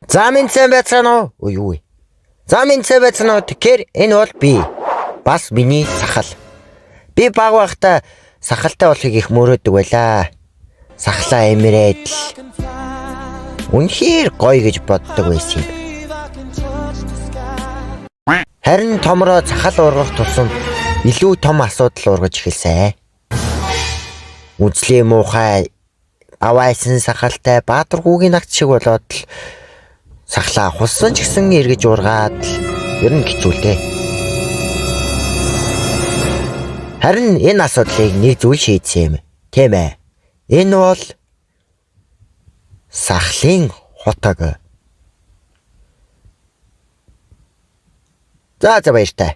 За минь сайн байцгаана уу? Юу вэ? За минь сайн байцгаана уу? Тэгэхээр энэ бол би. Бас миний сахал. Би баг байхдаа сахалтай болохыг их мөрөөдөг байлаа. Сахлаа эмрээд л үнэхээр гоё гэж боддог байсан юм. Харин томроо сахал ургах тусам илүү том асуудал ургаж эхэлсэн. Үзлээ муухай авайсан сахалтай Баатаргүйгийн нагт шиг болоод л сахлаа хуссан ч гэсэн эргэж ургаад л ер нь хэцүүлтэй. Харин энэ асуудлыг нэг зүйл шийдсэн юм. Тийм ээ. Энэ бол сахлын хутаг. За баяртай.